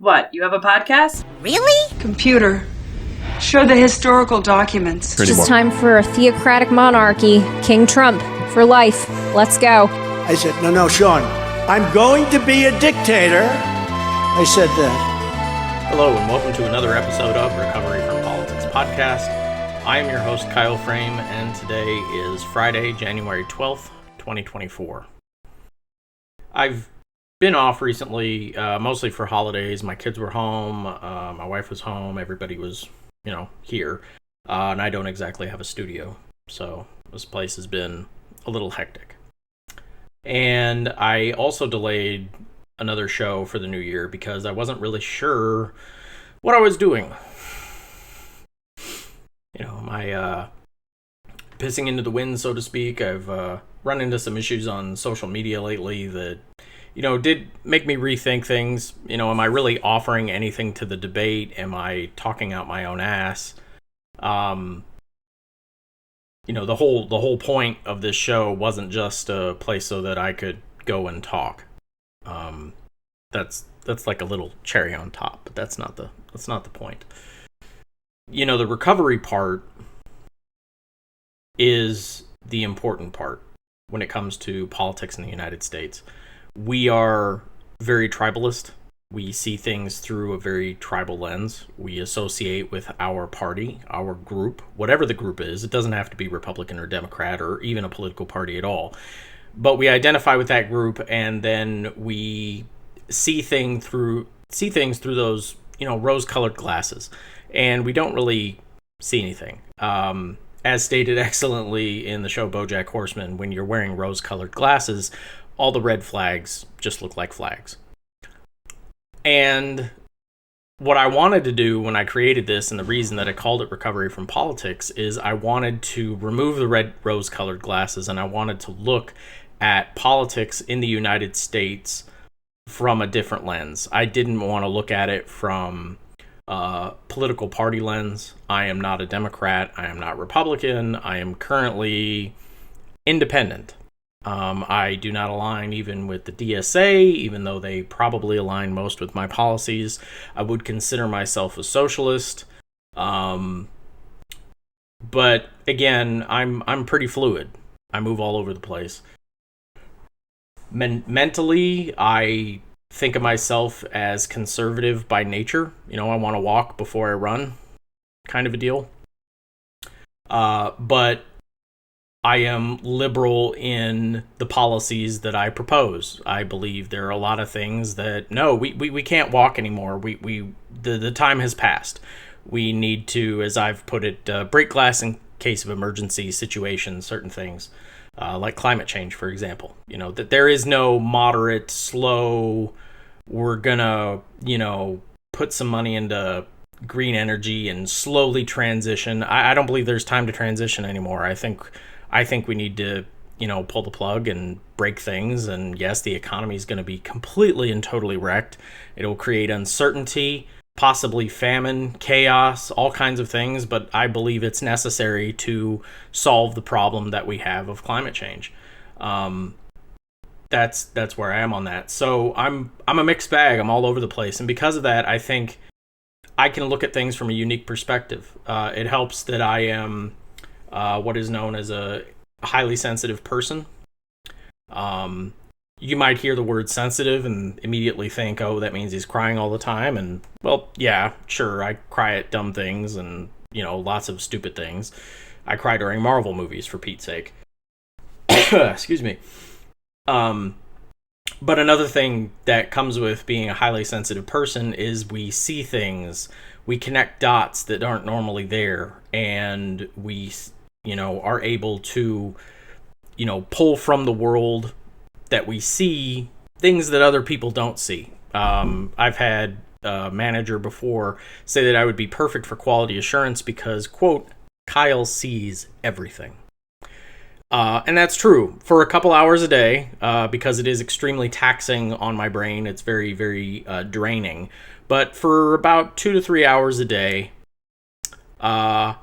What, you have a podcast? Really? Computer, show the historical documents. It's just time for a theocratic monarchy. King Trump, for life. Let's go. I said, no, Sean, I'm going to be a dictator. I said that. Hello, and welcome to another episode of Recovery from Politics podcast. I am your host, Kyle Frame, and today is Friday, January 12th, 2024. I've been off recently, mostly for holidays. My kids were home, my wife was home, everybody was, here, and I don't exactly have a studio, so this place has been a little hectic. And I also delayed another show for the new year because I wasn't really sure what I was doing. My pissing into the wind, so to speak. I've run into some issues on social media lately that did make me rethink things. Am I really offering anything to the debate? Am I talking out my own ass? The whole point of this show wasn't just a place so that I could go and talk. That's like a little cherry on top, but that's not the point. The recovery part is the important part when it comes to politics in the United States. We are very tribalist. We see things through a very tribal lens. We associate with our party, our group, whatever the group is. It doesn't have to be Republican or Democrat or even a political party at all. But we identify with that group, and then we see things through those, rose-colored glasses. And we don't really see anything. As stated excellently in the show BoJack Horseman, when you're wearing rose-colored glasses, all the red flags just look like flags. And what I wanted to do when I created this, and the reason that I called it Recovery from Politics, is I wanted to remove the red rose-colored glasses, and I wanted to look at politics in the United States from a different lens. I didn't want to look at it from a political party lens. I am not a Democrat. I am not Republican. I am currently independent. I do not align even with the DSA, even though they probably align most with my policies. I would consider myself a socialist. But again, I'm pretty fluid. I move all over the place. Mentally, I think of myself as conservative by nature. I want to walk before I run, kind of a deal. But I am liberal in the policies that I propose. I believe there are a lot of things that, no, we can't walk anymore. The time has passed. We need to, as I've put it, break glass in case of emergency situations, certain things, like climate change, for example. That there is no moderate, slow, we're gonna, put some money into green energy and slowly transition. I don't believe there's time to transition anymore. I think we need to, pull the plug and break things. And yes, the economy is going to be completely and totally wrecked. It'll create uncertainty, possibly famine, chaos, all kinds of things. But I believe it's necessary to solve the problem that we have of climate change. That's where I am on that. So I'm a mixed bag. I'm all over the place. And because of that, I think I can look at things from a unique perspective. It helps that I am what is known as a highly sensitive person. You might hear the word sensitive and immediately think, oh, that means he's crying all the time. And, well, yeah, sure, I cry at dumb things and, lots of stupid things. I cry during Marvel movies, for Pete's sake. Excuse me. But another thing that comes with being a highly sensitive person is we see things, we connect dots that aren't normally there, and we are able to, pull from the world that we see things that other people don't see. I've had a manager before say that I would be perfect for quality assurance because, quote, Kyle sees everything. And that's true for a couple hours a day, because it is extremely taxing on my brain. It's very, very draining. But for about 2 to 3 hours a day, I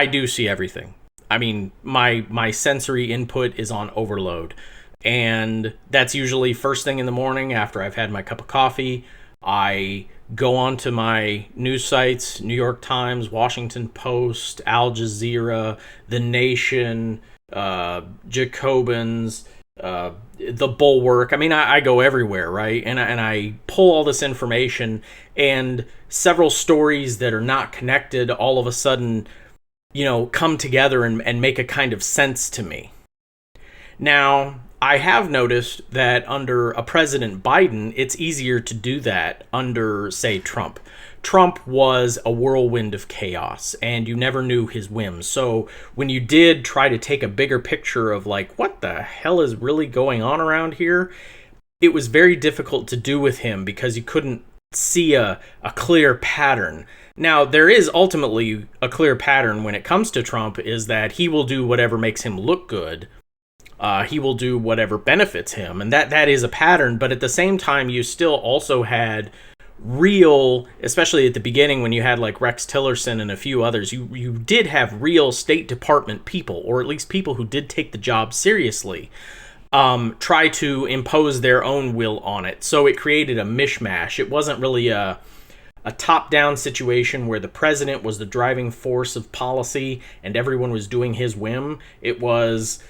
do see everything. I mean, my sensory input is on overload. And that's usually first thing in the morning after I've had my cup of coffee. I go onto my news sites, New York Times, Washington Post, Al Jazeera, The Nation, Jacobins, The Bulwark. I mean, I go everywhere, right? And I pull all this information, and several stories that are not connected all of a sudden, come together and make a kind of sense to me. Now, I have noticed that under a President Biden, it's easier to do that under, say, Trump. Trump was a whirlwind of chaos, and you never knew his whims. So when you did try to take a bigger picture of, like, what the hell is really going on around here, it was very difficult to do with him because you couldn't see a clear pattern. Now, there is ultimately a clear pattern when it comes to Trump, is that he will do whatever makes him look good. He will do whatever benefits him, and that is a pattern. But at the same time, you still also had real, especially at the beginning when you had like Rex Tillerson and a few others, you did have real State Department people, or at least people who did take the job seriously, try to impose their own will on it. So it created a mishmash. It wasn't really a top-down situation where the president was the driving force of policy and everyone was doing his whim. It was,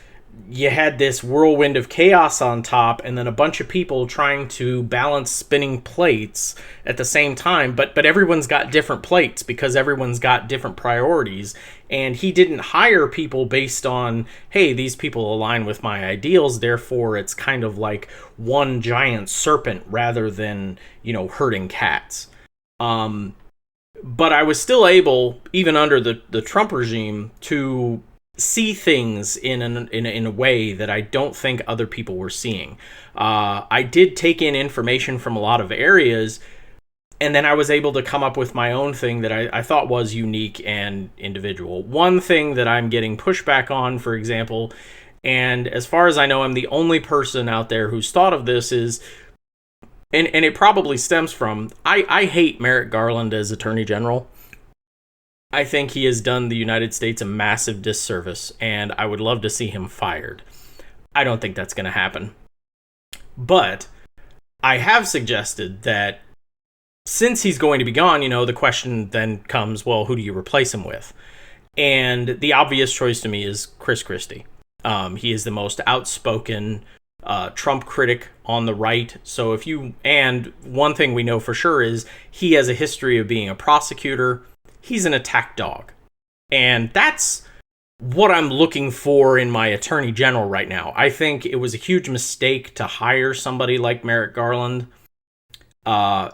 you had this whirlwind of chaos on top, and then a bunch of people trying to balance spinning plates at the same time, but everyone's got different plates because everyone's got different priorities, and he didn't hire people based on, hey, these people align with my ideals, therefore it's kind of like one giant serpent rather than, herding cats. But I was still able, even under the Trump regime, to see things in a way that I don't think other people were seeing. I did take in information from a lot of areas, and then I was able to come up with my own thing that I thought was unique and individual. One thing that I'm getting pushback on, for example, and as far as I know, I'm the only person out there who's thought of this, is, and it probably stems from, I hate Merrick Garland as Attorney General. I think he has done the United States a massive disservice, and I would love to see him fired. I don't think that's going to happen. But I have suggested that since he's going to be gone, the question then comes, well, who do you replace him with? And the obvious choice to me is Chris Christie. He is the most outspoken Trump critic on the right. So and one thing we know for sure is he has a history of being a prosecutor. He's an attack dog. And that's what I'm looking for in my attorney general right now. I think it was a huge mistake to hire somebody like Merrick Garland.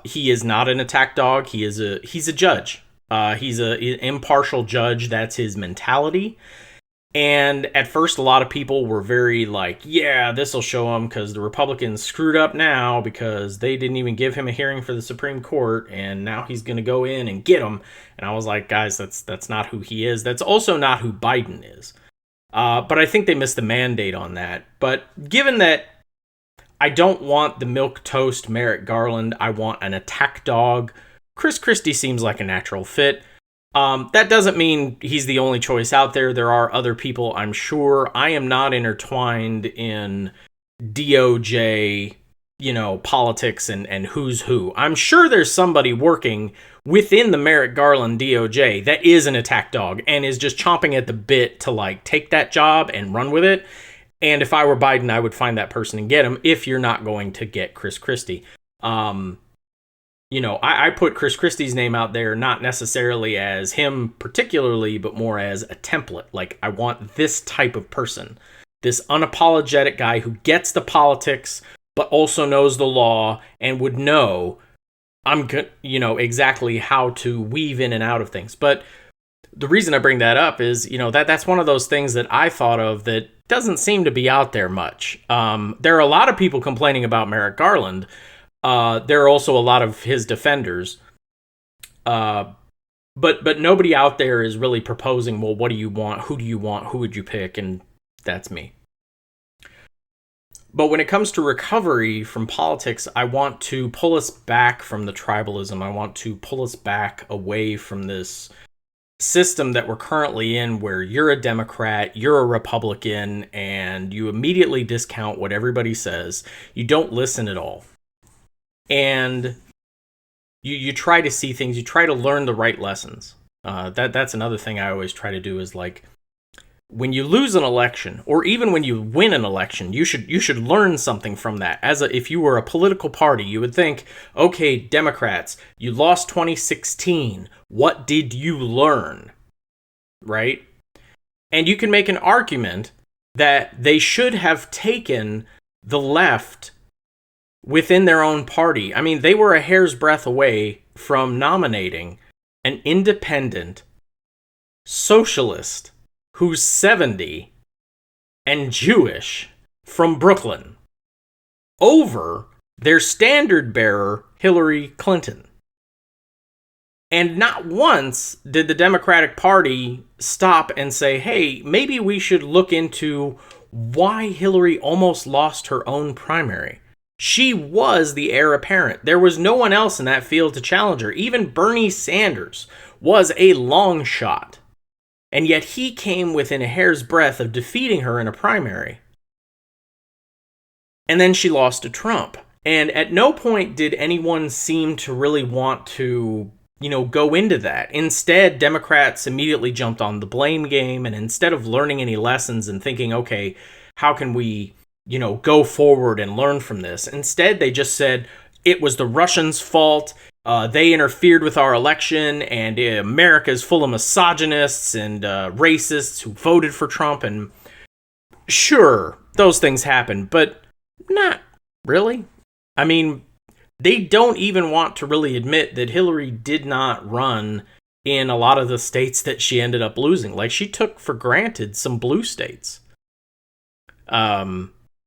He is not an attack dog. He's a judge. He's an impartial judge. That's his mentality. And at first, a lot of people were very like, yeah, this will show him because the Republicans screwed up now because they didn't even give him a hearing for the Supreme Court, and now he's going to go in and get him. And I was like, guys, that's not who he is. That's also not who Biden is. But I think they missed the mandate on that. But given that I don't want the milquetoast Merrick Garland, I want an attack dog, Chris Christie seems like a natural fit. That doesn't mean he's the only choice out there. There are other people, I'm sure. I am not intertwined in DOJ, politics and who's who. I'm sure there's somebody working within the Merrick Garland DOJ that is an attack dog and is just chomping at the bit to take that job and run with it. And if I were Biden, I would find that person and get him if you're not going to get Chris Christie. I put Chris Christie's name out there not necessarily as him particularly, but more as a template. Like, I want this type of person, this unapologetic guy who gets the politics, but also knows the law and would know exactly how to weave in and out of things. But the reason I bring that up is, that's one of those things that I thought of that doesn't seem to be out there much. There are a lot of people complaining about Merrick Garland. There are also a lot of his defenders, but nobody out there is really proposing, well, what do you want? Who do you want? Who would you pick? And that's me. But when it comes to recovery from politics, I want to pull us back from the tribalism. I want to pull us back away from this system that we're currently in, where you're a Democrat, you're a Republican, and you immediately discount what everybody says. You don't listen at all. And you try to see things, you try to learn the right lessons. That's another thing I always try to do is like, when you lose an election, or even when you win an election, you should learn something from that. If you were a political party, you would think, okay, Democrats, you lost 2016. What did you learn? Right? And you can make an argument that they should have taken the left within their own party. I mean, they were a hair's breadth away from nominating an independent socialist who's 70 and Jewish from Brooklyn over their standard bearer, Hillary Clinton. And not once did the Democratic Party stop and say, hey, maybe we should look into why Hillary almost lost her own primary. She was the heir apparent. There was no one else in that field to challenge her. Even Bernie Sanders was a long shot. And yet he came within a hair's breadth of defeating her in a primary. And then she lost to Trump. And at no point did anyone seem to really want to, go into that. Instead, Democrats immediately jumped on the blame game. And instead of learning any lessons and thinking, okay, how can we, go forward and learn from this? Instead, they just said it was the Russians' fault. They interfered with our election, and America is full of misogynists and racists who voted for Trump. And sure, those things happen, but not really. I mean, they don't even want to really admit that Hillary did not run in a lot of the states that she ended up losing. Like, she took for granted some blue states.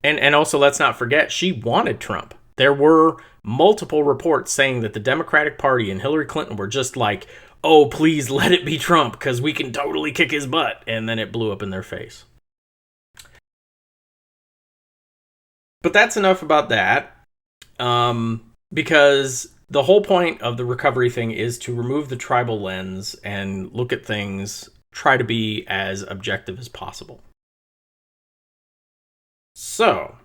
And also, let's not forget, she wanted Trump. There were multiple reports saying that the Democratic Party and Hillary Clinton were just like, oh, please let it be Trump because we can totally kick his butt. And then it blew up in their face. But that's enough about that. Because the whole point of the recovery thing is to remove the tribal lens and look at things, try to be as objective as possible. So,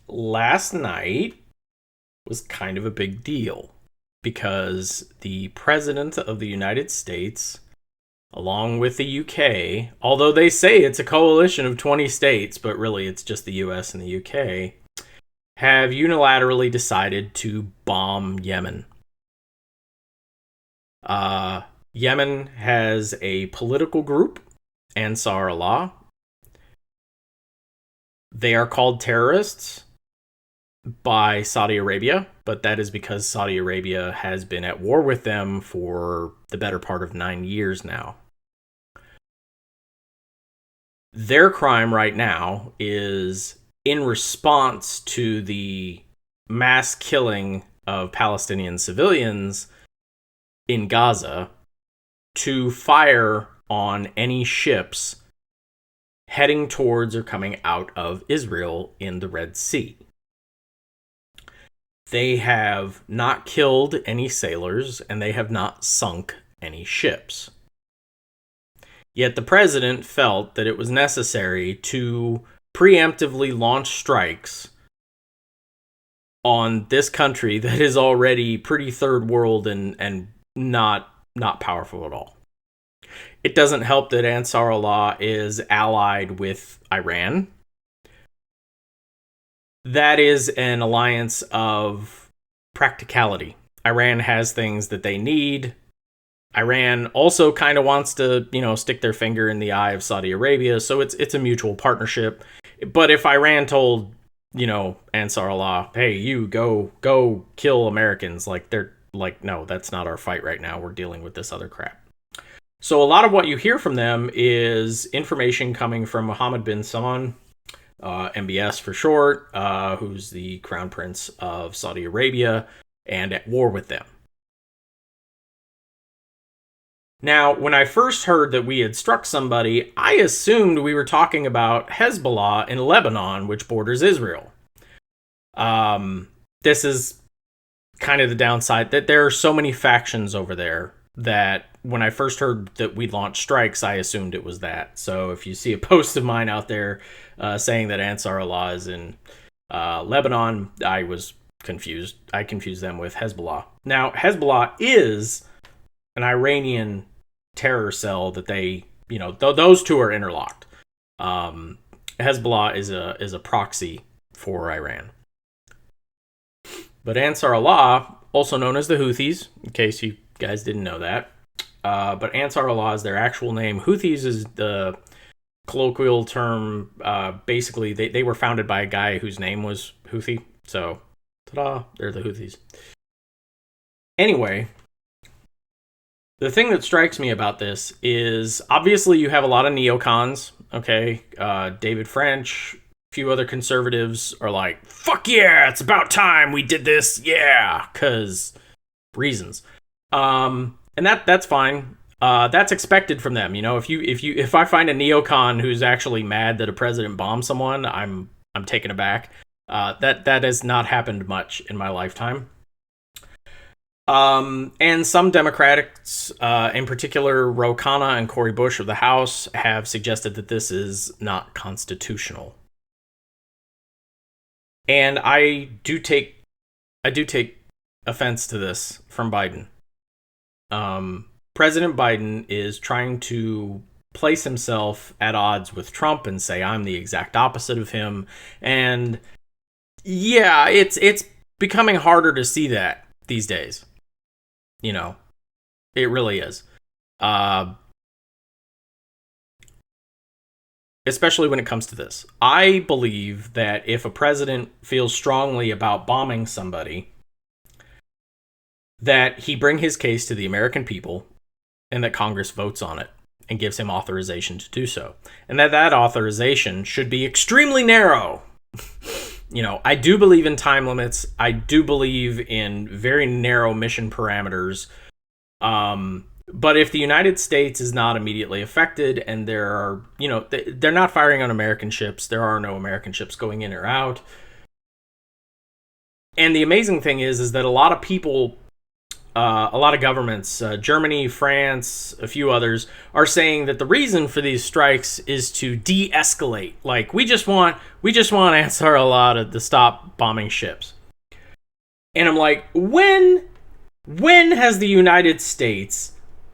last night was kind of a big deal because the President of the United States, along with the UK, although they say it's a coalition of 20 states, but really it's just the US and the UK, have unilaterally decided to bomb Yemen. Yemen has a political group, Ansar Allah. They are called terrorists by Saudi Arabia, but that is because Saudi Arabia has been at war with them for the better part of 9 years now. Their crime right now is in response to the mass killing of Palestinian civilians in Gaza to fire on any ships heading towards or coming out of Israel in the Red Sea. They have not killed any sailors, and they have not sunk any ships. Yet the president felt that it was necessary to preemptively launch strikes on this country that is already pretty third world and not powerful at all. It doesn't help that Ansar Allah is allied with Iran. That is an alliance of practicality. Iran has things that they need. Iran also kind of wants to, stick their finger in the eye of Saudi Arabia, so it's a mutual partnership. But if Iran told, Ansar Allah, hey, you go kill Americans, they're like, no, that's not our fight right now. We're dealing with this other crap. So a lot of what you hear from them is information coming from Mohammed bin Salman, MBS for short, who's the crown prince of Saudi Arabia and at war with them. Now, when I first heard that we had struck somebody, I assumed we were talking about Hezbollah in Lebanon, which borders Israel. This is kind of the downside, that there are so many factions over there that when I first heard that we launched strikes, I assumed it was that. So if you see a post of mine out there saying that Ansar Allah is in Lebanon, I was confused. I confuse them with Hezbollah. Now, Hezbollah is an Iranian terror cell that they, those two are interlocked. Hezbollah is a proxy for Iran. But Ansar Allah, also known as the Houthis, in case you guys didn't know that, but Ansar Allah is their actual name. Houthis is the colloquial term. Basically, they were founded by a guy whose name was Houthi. So, ta-da, they're the Houthis. Anyway, the thing that strikes me about this is, obviously, you have a lot of neocons, okay? David French, a few other conservatives are like, fuck yeah, it's about time we did this, yeah, because reasons. And that's fine. That's expected from them. If I find a neocon who's actually mad that a president bombed someone, I'm taken aback. That has not happened much in my lifetime. And some Democrats, in particular Ro Khanna and Cori Bush of the House, have suggested that this is not constitutional. And I do take offense to this from Biden. President Biden is trying to place himself at odds with Trump and say, I'm the exact opposite of him. And yeah, it's becoming harder to see that these days. It really is. Especially when it comes to this. I believe that if a president feels strongly about bombing somebody, that he bring his case to the American people and that Congress votes on it and gives him authorization to do so. And that authorization should be extremely narrow. I do believe in time limits. I do believe in very narrow mission parameters. But if the United States is not immediately affected and there are, they're not firing on American ships, there are no American ships going in or out. And the amazing thing is that a lot of people, a lot of governments, Germany, France, a few others, are saying that the reason for these strikes is to de-escalate. Like, we just want Ansar Allah to stop bombing ships. And I'm like, when has the United States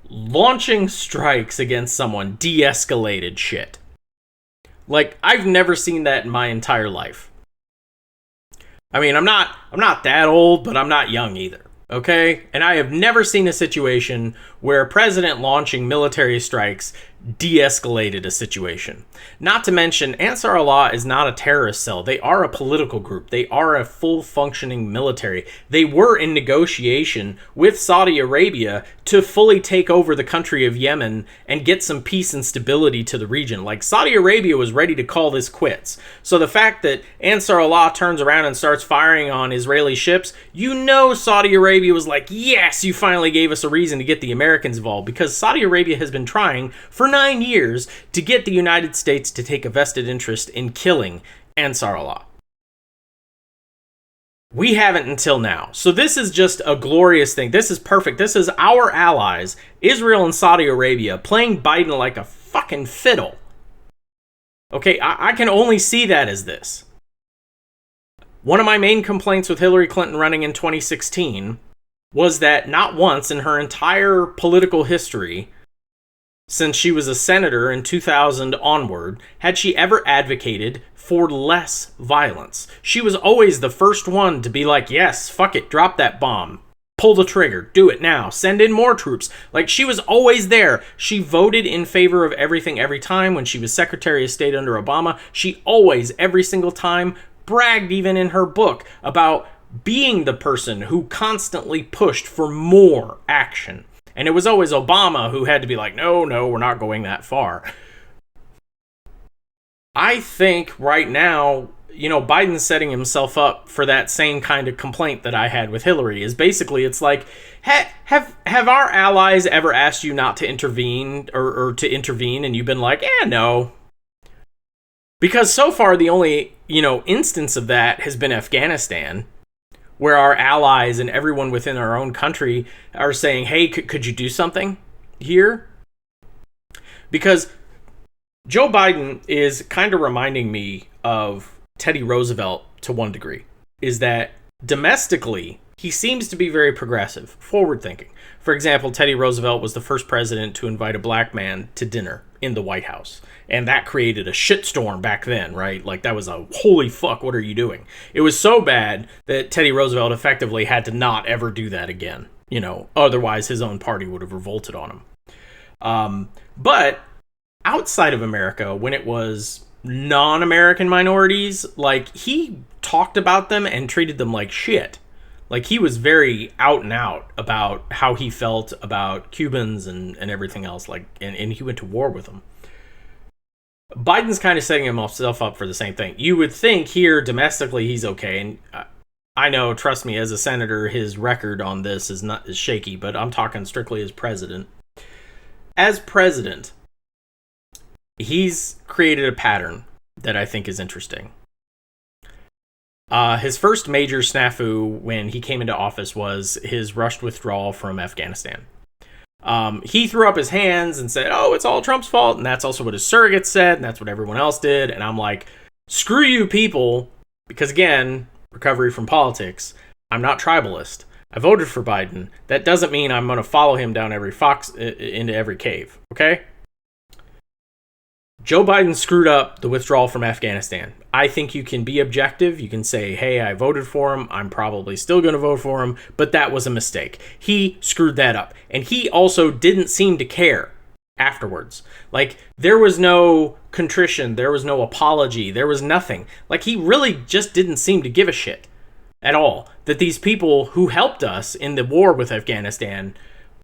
launching strikes against someone de-escalated shit? Like, I've never seen that in my entire life. I mean, I'm not that old, but I'm not young either. Okay? And I have never seen a situation where a president launching military strikes de-escalated a situation. Not to mention, Ansar Allah is not a terrorist cell. They are a political group. They are a full-functioning military. They were in negotiation with Saudi Arabia to fully take over the country of Yemen and get some peace and stability to the region. Like, Saudi Arabia was ready to call this quits. So the fact that Ansar Allah turns around and starts firing on Israeli ships, Saudi Arabia was like, yes, you finally gave us a reason to get the Americans involved, because Saudi Arabia has been trying for 9 years to get the United States to take a vested interest in killing Ansar Allah. We haven't until now. So this is just a glorious thing. This is perfect. This is our allies, Israel and Saudi Arabia, playing Biden like a fucking fiddle. Okay, I can only see that as this. One of my main complaints with Hillary Clinton running in 2016 was that not once in her entire political history, since she was a senator in 2000 onward, had she ever advocated for less violence. She was always the first one to be like, yes, fuck it, drop that bomb. Pull the trigger, do it now, send in more troops. Like, she was always there. She voted in favor of everything every time. When she was Secretary of State under Obama, she always, every single time, bragged, even in her book, about being the person who constantly pushed for more action. And it was always Obama who had to be like, no, we're not going that far. I think right now, Biden's setting himself up for that same kind of complaint that I had with Hillary. Is basically, it's like, have our allies ever asked you not to intervene or to intervene, and you've been like, no. Because so far the only, instance of that has been Afghanistan, where our allies and everyone within our own country are saying, hey, could you do something here? Because Joe Biden is kind of reminding me of Teddy Roosevelt to one degree. Is that domestically, he seems to be very progressive, forward-thinking. For example, Teddy Roosevelt was the first president to invite a black man to dinner in the White House. And that created a shitstorm back then, right? Like, that was a, holy fuck, what are you doing? It was so bad that Teddy Roosevelt effectively had to not ever do that again. You know, otherwise his own party would have revolted on him. But outside of America, when it was non-American minorities, like, he talked about them and treated them like shit. Like, he was very out and out about how he felt about Cubans and everything else. Like, and he went to war with them. Biden's kind of setting himself up for the same thing. You would think here domestically he's okay, and I know, trust me, as a senator, his record on this is shaky, but I'm talking strictly as president. As president, he's created a pattern that I think is interesting. His first major snafu when he came into office was his rushed withdrawal from Afghanistan. He threw up his hands and said, oh, it's all Trump's fault. And that's also what his surrogates said. And that's what everyone else did. And I'm like, screw you people. Because again, recovery from politics. I'm not tribalist. I voted for Biden. That doesn't mean I'm going to follow him down every into every cave. Okay? Joe Biden screwed up the withdrawal from Afghanistan. I think you can be objective. You can say, hey, I voted for him. I'm probably still going to vote for him. But that was a mistake. He screwed that up. And he also didn't seem to care afterwards. Like, there was no contrition. There was no apology. There was nothing. Like, he really just didn't seem to give a shit at all. That these people who helped us in the war with Afghanistan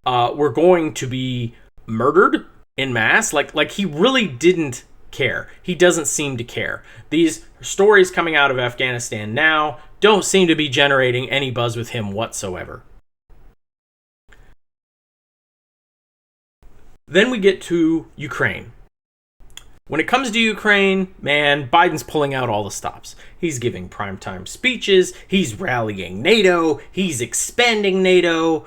were going to be murdered in mass. Like he really didn't care. He doesn't seem to care. These stories coming out of Afghanistan now don't seem to be generating any buzz with him whatsoever. Then we get to Ukraine. When it comes to Ukraine, man, Biden's pulling out all the stops. He's giving primetime speeches. He's rallying NATO. He's expanding NATO.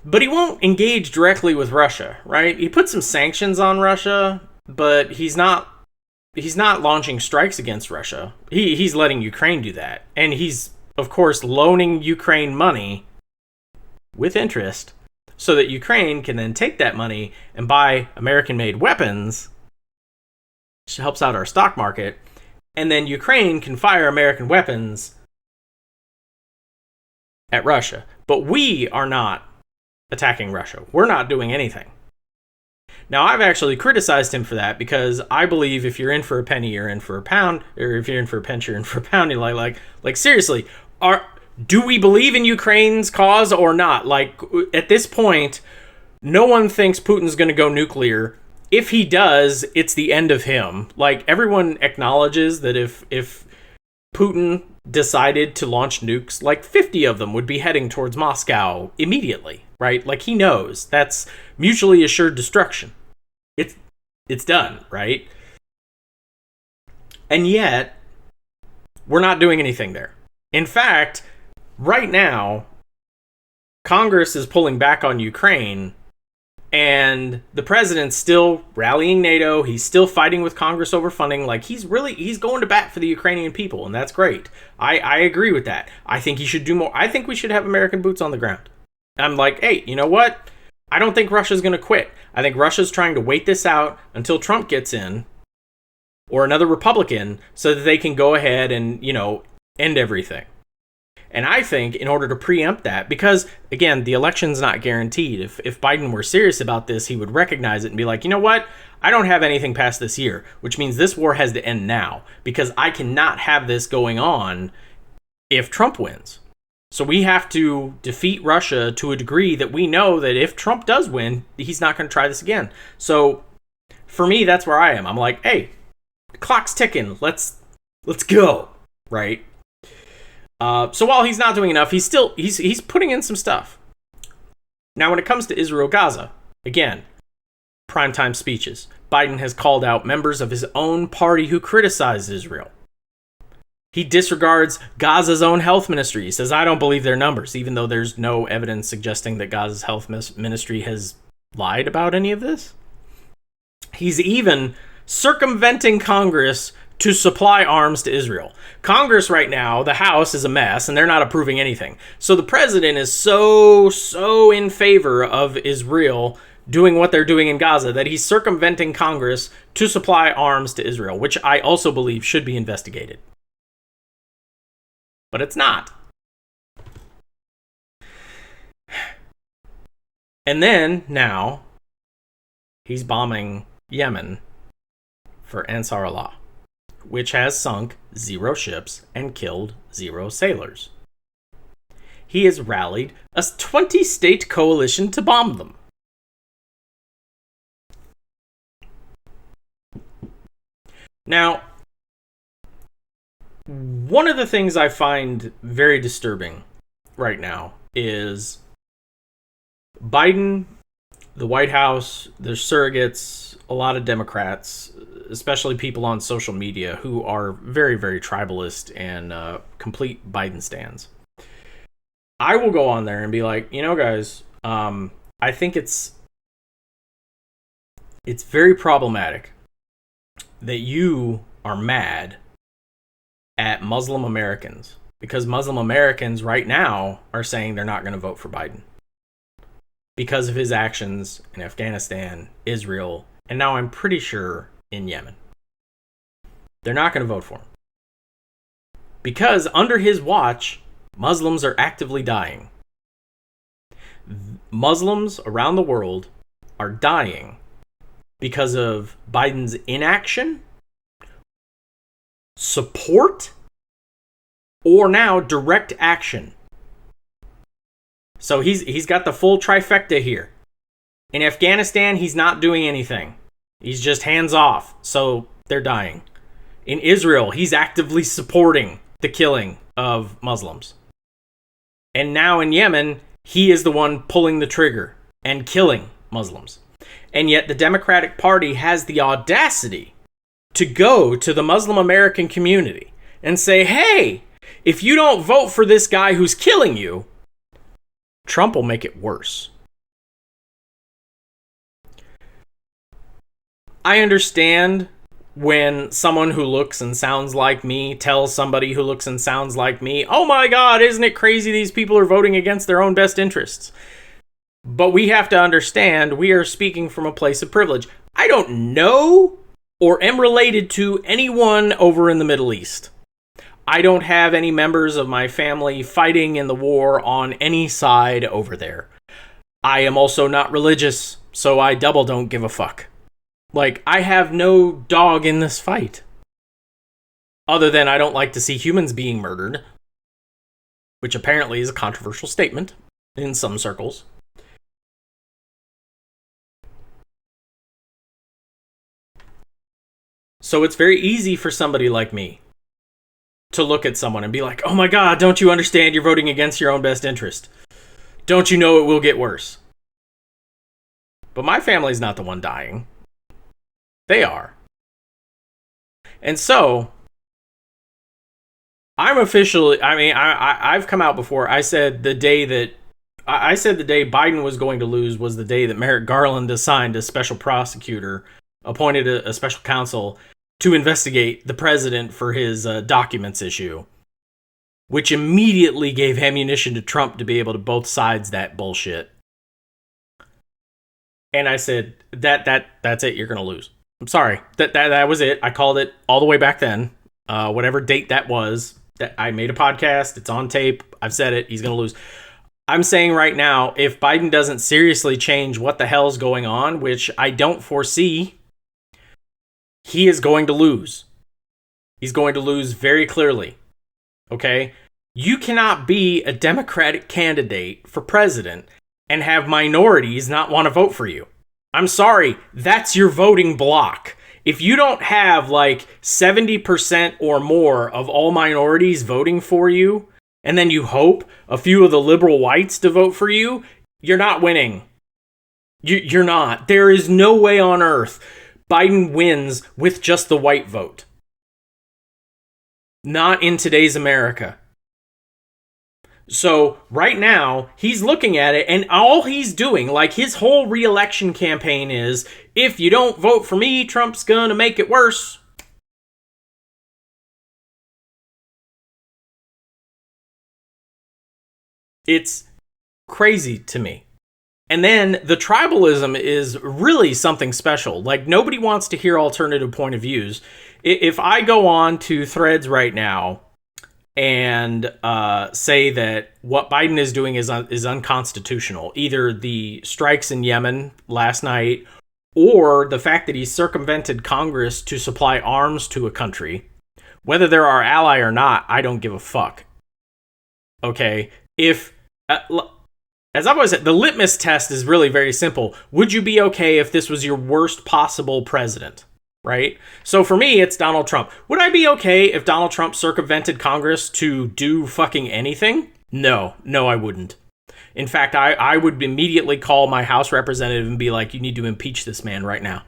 But he won't engage directly with Russia, right? He put some sanctions on Russia, but he's not launching strikes against Russia. He's letting Ukraine do that. And he's, of course, loaning Ukraine money with interest so that Ukraine can then take that money and buy American-made weapons, which helps out our stock market, and then Ukraine can fire American weapons at Russia. But we are not attacking Russia. We're not doing anything. Now, I've actually criticized him for that because I believe if you're in for a penny, you're in for a pound, or if you're in for a pinch, you're in for a pound. You're like seriously, do we believe in Ukraine's cause or not? Like, at this point, no one thinks Putin's going to go nuclear. If he does, it's the end of him. Like, everyone acknowledges that if Putin decided to launch nukes, like 50 of them would be heading towards Moscow immediately, right? Like, he knows that's mutually assured destruction. It's done, right? And yet, we're not doing anything there. In fact, right now, Congress is pulling back on Ukraine, and the president's still rallying NATO. He's still fighting with Congress over funding. Like, he's going to bat for the Ukrainian people, and that's great. I agree with that. I think he should do more. I think we should have American boots on the ground. I'm like, hey, you know what? I don't think Russia's going to quit. I think Russia's trying to wait this out until Trump gets in, or another Republican, so that they can go ahead and, end everything. And I think in order to preempt that, because, again, the election's not guaranteed. If Biden were serious about this, he would recognize it and be like, you know what? I don't have anything past this year, which means this war has to end now, because I cannot have this going on if Trump wins. So we have to defeat Russia to a degree that we know that if Trump does win, he's not going to try this again. So for me, that's where I am. I'm like, hey, the clock's ticking. Let's go, right? So while he's not doing enough, he's putting in some stuff. Now, when it comes to Israel-Gaza, again, primetime speeches. Biden has called out members of his own party who criticize Israel. He disregards Gaza's own health ministry. He says, I don't believe their numbers, even though there's no evidence suggesting that Gaza's health ministry has lied about any of this. He's even circumventing Congress to supply arms to Israel. Congress right now, the House is a mess, and they're not approving anything. So the president is so in favor of Israel doing what they're doing in Gaza that he's circumventing Congress to supply arms to Israel, which I also believe should be investigated. But it's not. And then, now, he's bombing Yemen for Ansar Allah, which has sunk 0 ships and killed 0 sailors. He has rallied a 20-state coalition to bomb them. Now, one of the things I find very disturbing right now is Biden, the White House, their surrogates, a lot of Democrats, especially people on social media who are very, very tribalist and complete Biden stans. I will go on there and be like, guys, I think it's very problematic that you are mad at Muslim Americans, because Muslim Americans right now are saying they're not going to vote for Biden because of his actions in Afghanistan, Israel, and now I'm pretty sure in Yemen. They're not going to vote for him because under his watch, Muslims are actively dying. Muslims around the world are dying because of Biden's inaction, support, or now direct action. So he's got the full trifecta here. In Afghanistan, he's not doing anything. He's just hands off, so they're dying. In Israel, he's actively supporting the killing of Muslims. And now in Yemen, he is the one pulling the trigger and killing Muslims. And yet the Democratic Party has the audacity to go to the Muslim American community and say, hey, if you don't vote for this guy who's killing you, Trump will make it worse. I understand when someone who looks and sounds like me tells somebody who looks and sounds like me, oh my God, isn't it crazy these people are voting against their own best interests? But we have to understand we are speaking from a place of privilege. I don't know or am related to anyone over in the Middle East. I don't have any members of my family fighting in the war on any side over there. I am also not religious, so I double don't give a fuck. Like, I have no dog in this fight. Other than I don't like to see humans being murdered, which apparently is a controversial statement in some circles. So it's very easy for somebody like me to look at someone and be like, oh my God, don't you understand you're voting against your own best interest? Don't you know it will get worse? But my family's not the one dying. They are. And so, I'm officially, I've come out before. I said the day Biden was going to lose was the day that Merrick Garland assigned a special prosecutor, appointed a special counsel to investigate the president for his documents issue, which immediately gave ammunition to Trump to be able to both sides that bullshit. And I said, that's it, you're going to lose. I'm sorry. That was it. I called it all the way back then. Whatever date that was, that I made a podcast, it's on tape, I've said it, he's going to lose. I'm saying right now, if Biden doesn't seriously change what the hell's going on, which I don't foresee, he is going to lose. He's going to lose very clearly. Okay? You cannot be a Democratic candidate for president and have minorities not want to vote for you. I'm sorry, that's your voting block. If you don't have like 70% or more of all minorities voting for you, and then you hope a few of the liberal whites to vote for you, you're not winning. You're not. There is no way on earth Biden wins with just the white vote. Not in today's America. So right now, he's looking at it, and all he's doing, like his whole re-election campaign is, if you don't vote for me, Trump's gonna make it worse. It's crazy to me. And then the tribalism is really something special. Like, nobody wants to hear alternative point of views. If I go on to Threads right now and say that what Biden is doing is unconstitutional, either the strikes in Yemen last night or the fact that he circumvented Congress to supply arms to a country, whether they're our ally or not, I don't give a fuck. Okay? If... as I've always said, the litmus test is really very simple. Would you be okay if this was your worst possible president? Right? So for me, it's Donald Trump. Would I be okay if Donald Trump circumvented Congress to do fucking anything? No, I wouldn't. In fact, I would immediately call my House representative and be like, you need to impeach this man right now.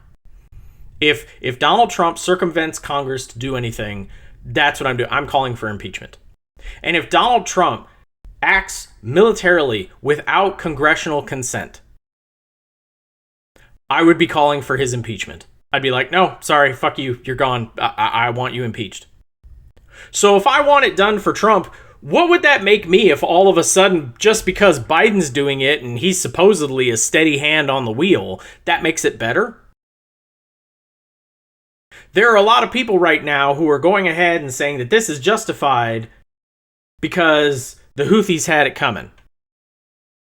If Donald Trump circumvents Congress to do anything, that's what I'm doing. I'm calling for impeachment. And if Donald Trump acts militarily without congressional consent, I would be calling for his impeachment. I'd be like, no, sorry, fuck you, you're gone. I want you impeached. So if I want it done for Trump, what would that make me if all of a sudden, just because Biden's doing it and he's supposedly a steady hand on the wheel, that makes it better? There are a lot of people right now who are going ahead and saying that this is justified because the Houthis had it coming.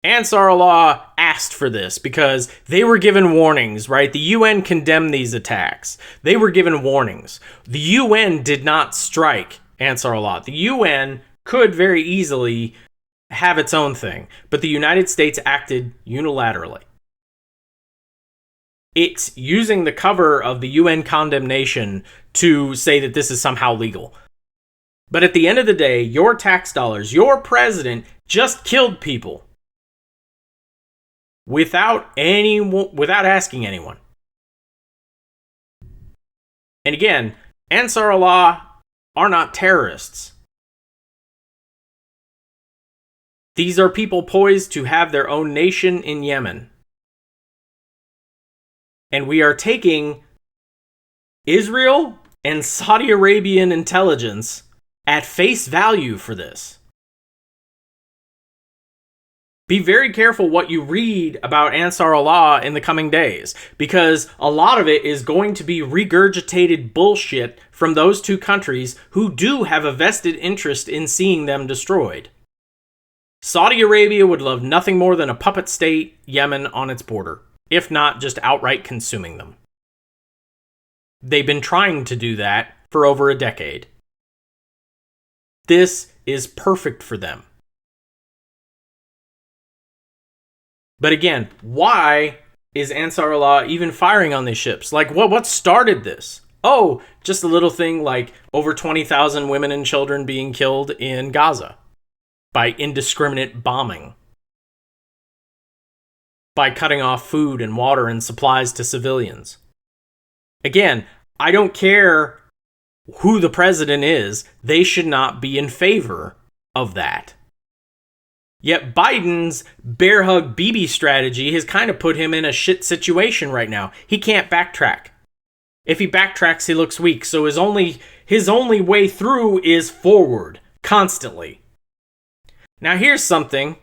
Ansar Allah asked for this because they were given warnings, right? The UN condemned these attacks. They were given warnings. The UN did not strike Ansar Allah. The UN could very easily have its own thing, but the United States acted unilaterally. It's using the cover of the UN condemnation to say that this is somehow legal. But at the end of the day, your tax dollars, your president just killed people without asking anyone. And again, Ansar Allah are not terrorists. These are people poised to have their own nation in Yemen. And we are taking Israel and Saudi Arabian intelligence at face value for this. Be very careful what you read about Ansar Allah in the coming days, because a lot of it is going to be regurgitated bullshit from those two countries who do have a vested interest in seeing them destroyed. Saudi Arabia would love nothing more than a puppet state Yemen on its border, if not just outright consuming them. They've been trying to do that for over a decade. This is perfect for them. But again, why is Ansar Allah even firing on these ships? Like, what started this? Oh, just a little thing like over 20,000 women and children being killed in Gaza by indiscriminate bombing, by cutting off food and water and supplies to civilians. Again, I don't care who the president is, they should not be in favor of that. Yet Biden's bear hug Bibi strategy has kind of put him in a shit situation right now. He can't backtrack. If he backtracks, he looks weak. So his only way through is forward, constantly. Now here's something.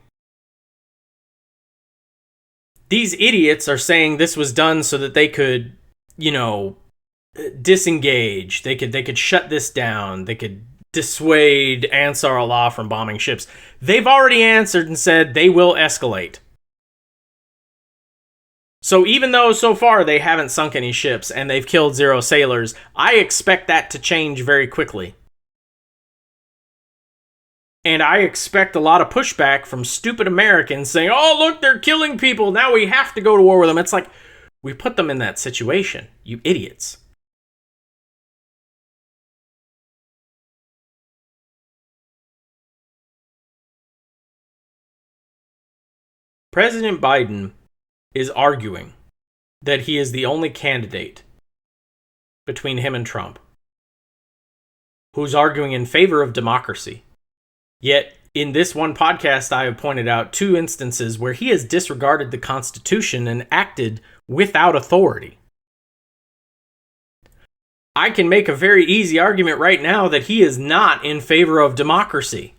These idiots are saying this was done so that they could, disengage. They could shut this down. They could dissuade Ansar Allah from bombing ships. They've already answered and said they will escalate. So even though so far they haven't sunk any ships and they've killed 0 sailors, I expect that to change very quickly. And I expect a lot of pushback from stupid Americans saying, oh, look, they're killing people. Now we have to go to war with them. It's like, we put them in that situation, you idiots. President Biden is arguing that he is the only candidate between him and Trump who's arguing in favor of democracy. Yet, in this one podcast, I have pointed out 2 instances where he has disregarded the Constitution and acted without authority. I can make a very easy argument right now that he is not in favor of democracy.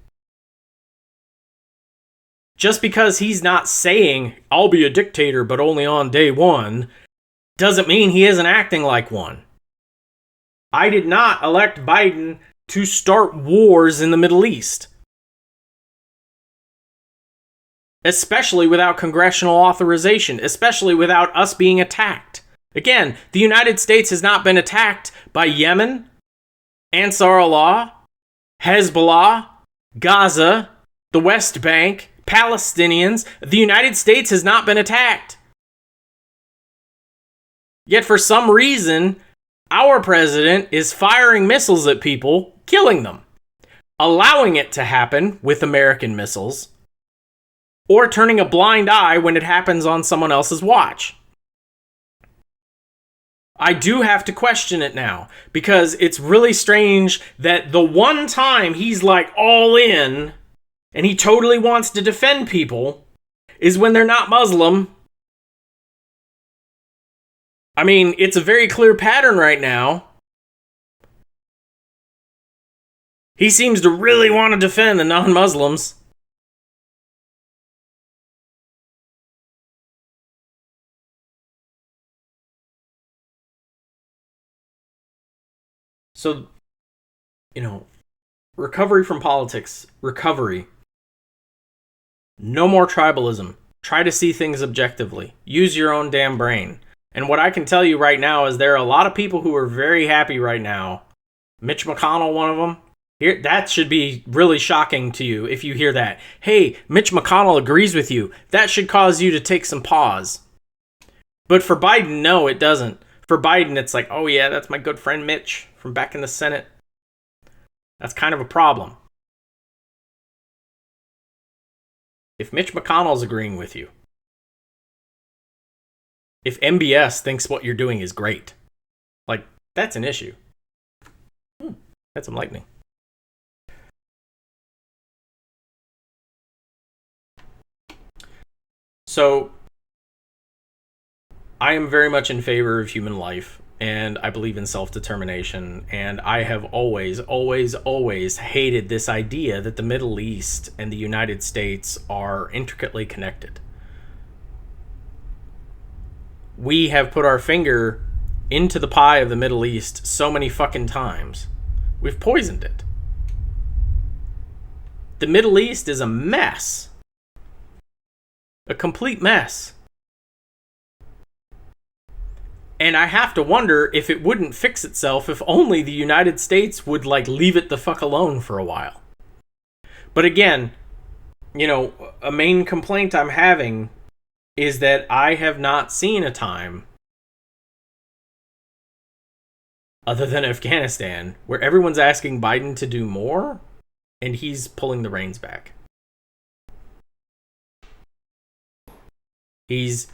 Just because he's not saying, I'll be a dictator, but only on day one, doesn't mean he isn't acting like one. I did not elect Biden to start wars in the Middle East. Especially without congressional authorization, especially without us being attacked. Again, the United States has not been attacked by Yemen, Ansar Allah, Hezbollah, Gaza, the West Bank, Palestinians. The United States has not been attacked. Yet for some reason, our president is firing missiles at people, killing them, allowing it to happen with American missiles, or turning a blind eye when it happens on someone else's watch. I do have to question it now, because it's really strange that the one time he's like all in, and he totally wants to defend people, is when they're not Muslim. I mean, it's a very clear pattern right now. He seems to really want to defend the non-Muslims. So, recovery from politics, recovery. No more tribalism. Try to see things objectively. Use your own damn brain. And what I can tell you right now is there are a lot of people who are very happy right now. Mitch McConnell, one of them. That should be really shocking to you if you hear that. Hey, Mitch McConnell agrees with you. That should cause you to take some pause. But for Biden, no, it doesn't. For Biden, it's like, oh yeah, that's my good friend Mitch from back in the Senate. That's kind of a problem. If Mitch McConnell's agreeing with you, if MBS thinks what you're doing is great, like, that's an issue. That's enlightening. So, I am very much in favor of human life, and I believe in self-determination, and I have always, always, always hated this idea that the Middle East and the United States are intricately connected. We have put our finger into the pie of the Middle East so many fucking times. We've poisoned it. The Middle East is a mess. A complete mess. And I have to wonder if it wouldn't fix itself if only the United States would, leave it the fuck alone for a while. But again, a main complaint I'm having is that I have not seen a time, other than Afghanistan, where everyone's asking Biden to do more, and he's pulling the reins back. He's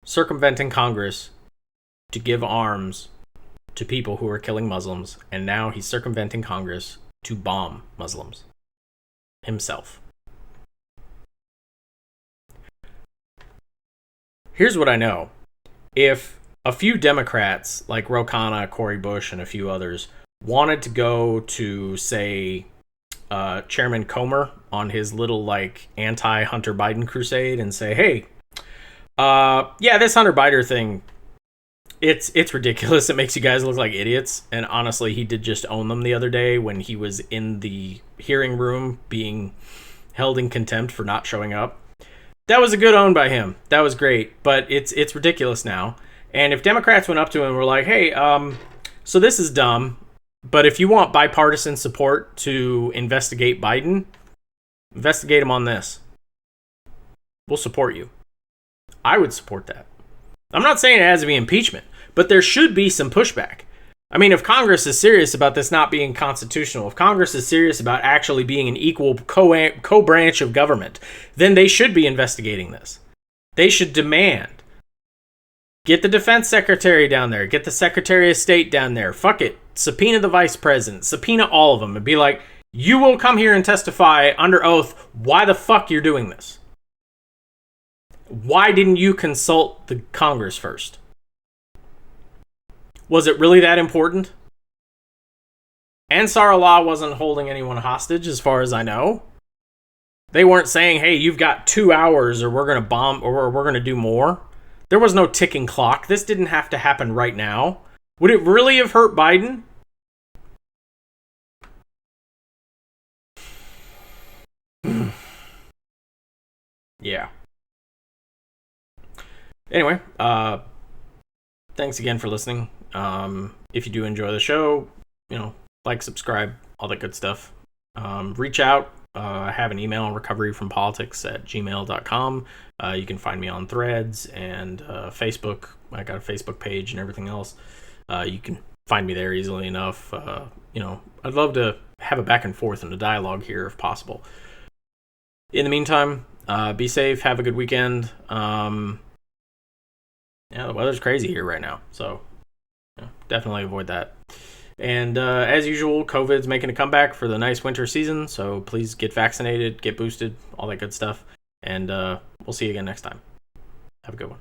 circumventing Congress to give arms to people who are killing Muslims, and now he's circumventing Congress to bomb Muslims himself. Here's what I know. If a few Democrats, like Ro Khanna, Cori Bush, and a few others, wanted to go to, say, Chairman Comer on his little, anti-Hunter Biden crusade and say, hey, this Hunter Biden thing, it's ridiculous. It makes you guys look like idiots. And honestly, he did just own them the other day when he was in the hearing room being held in contempt for not showing up. That was a good own by him. That was great. But it's ridiculous now. And if Democrats went up to him and were like, hey, so this is dumb, but if you want bipartisan support to investigate Biden, investigate him on this. We'll support you. I would support that. I'm not saying it has to be impeachment, but there should be some pushback. I mean, if Congress is serious about this not being constitutional, if Congress is serious about actually being an equal co-branch of government, then they should be investigating this. They should demand. Get the defense secretary down there. Get the secretary of state down there. Fuck it. Subpoena the vice president. Subpoena all of them and be like, you will come here and testify under oath why the fuck you're doing this. Why didn't you consult the Congress first? Was it really that important? Ansar Allah wasn't holding anyone hostage, as far as I know. They weren't saying, hey, you've got 2 hours or we're going to bomb or we're going to do more. There was no ticking clock. This didn't have to happen right now. Would it really have hurt Biden? Yeah. Anyway, thanks again for listening. If you do enjoy the show, like, subscribe, all that good stuff. Reach out. I have an email, recoveryfrompolitics@gmail.com. You can find me on Threads and Facebook. I got a Facebook page and everything else. You can find me there easily enough. I'd love to have a back and forth and a dialogue here if possible. In the meantime, be safe. Have a good weekend. The weather's crazy here right now, so definitely avoid that. And as usual, COVID's making a comeback for the nice winter season, so please get vaccinated, get boosted, all that good stuff. And we'll see you again next time. Have a good one.